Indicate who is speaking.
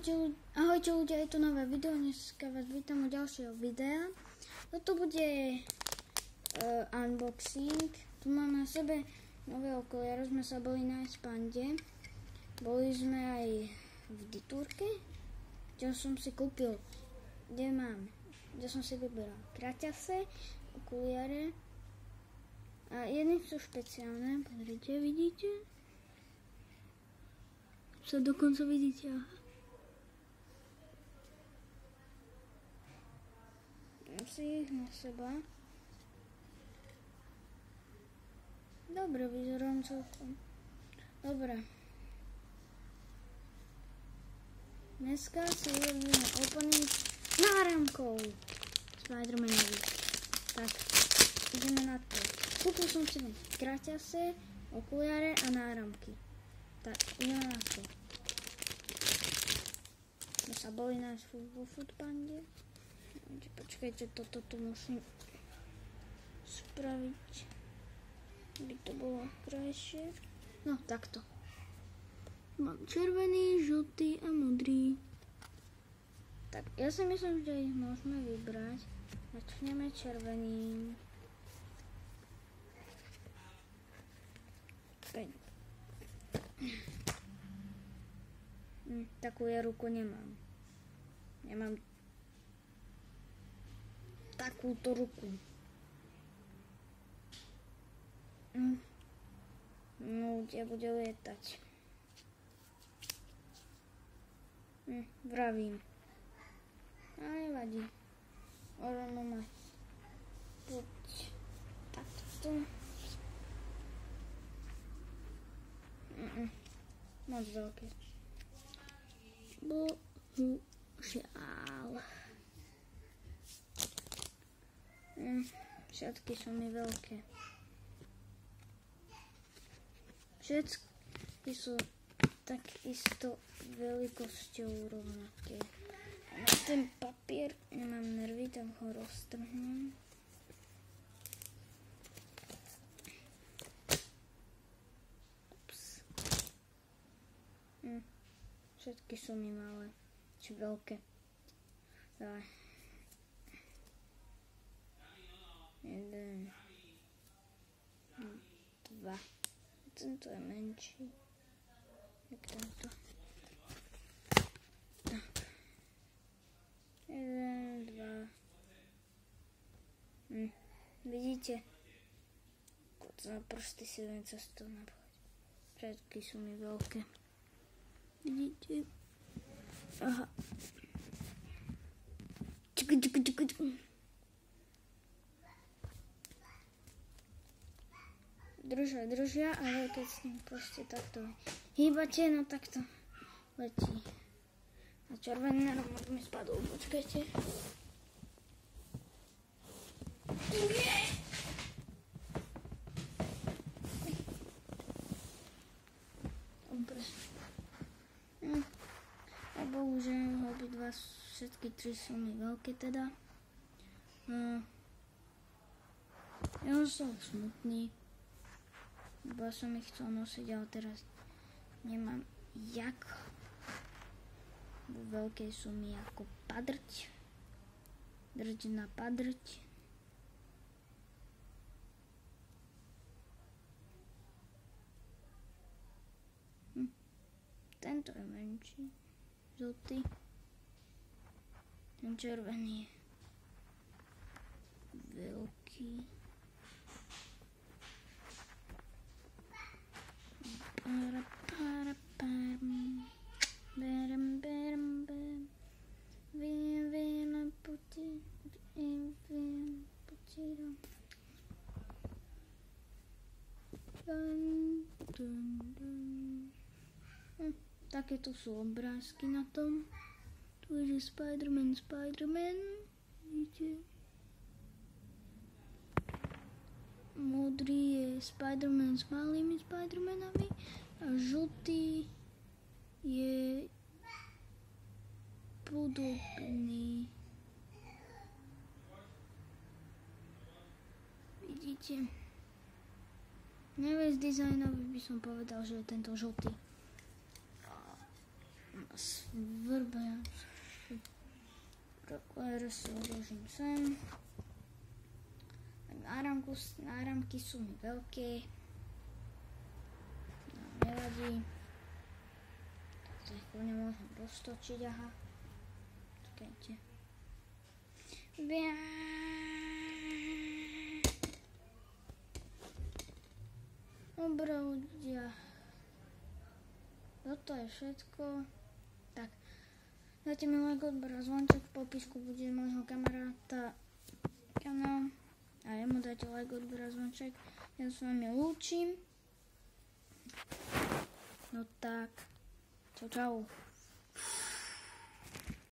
Speaker 1: Ahojte ľudia, je to nové video, dneska vás vítam u ďalšieho videa. Toto bude unboxing. Tu mám na sebe nové okuliare, sme sa boli nájsť v Pande. Boli sme aj v Ditúrke, kde som si kúpil, kde som si vyberal kraťase, okuliare. A jedné sú špeciálne, pozrite, vidíte? Sa dokonca vidíte, aha. Si ich na seba. Dobre, vyzerám celkom. Dobre. Dneska si robíme opening náramkov Spider-Manových. Tak, ideme na to. Kúpil som si kraťase, okuliare a náramky. Tak, ideme na to. My sa boli nájsť vo Foodpande. Počkajte, toto tu musím spraviť, aby to bolo krajšie. No, takto. Mám červený, žltý a modrý. Tak, ja si myslím, že ich môžeme vybrať. Začneme červeným. Takú ja ruku nemám. Nemám takúto ruku. No, kde bude lietať. Vravím. A nevadí. Môžeme mať. Poď. Takto. Moc veľké. Bohužiaľ. Všetky sú mi veľké. Všetky sú takisto veľkosťou rovnaké. A na ten papier nemám nervy, tak ho roztrhnem. Všetky sú mi malé, či veľké. Dávaj. 1, 2. Tento je menší. Jak tento. Tak. 1, 2. Vidíte? Za prsty si len cestou napchať. Všetky sú mi veľké. Vidíte? Aha. Držia, ale keď s ním proste takto hýbate, no takto letí. A červený náramok mi spadol, počkajte. Dobre. A bohužiaľ, obidva, všetky tri sú mi veľké teda. Ja som smutný. Lebo som ich chcel nosiť, ale teraz nemám jak. Vo veľkej sú mi ako padrť. Drť na padrť. Tento je menší. Žltý. Ten červený je veľký. Takéto sú obrázky na tom. Tu je Spider-Man. Vidíte? Modrý je Spider-Man s malými Spider-Manami a žltý je podobný. Vidíte? Najviac dizajnový by som povedal, že je tento žltý. svrbem. Teraz si odložím sem. Náramky sú mi veľké. No, nevadí. Tak to ich kľudne môžem roztočiť, aha. Čakajte. Dobre ľudia. Toto je všetko. Tak. Dajte mi like, odber a zvonček, v popisku bude môjho kamaráta kanál. A jemu dajte like, odber a zvonček. Ja s vami lúčim. No tak. Čau.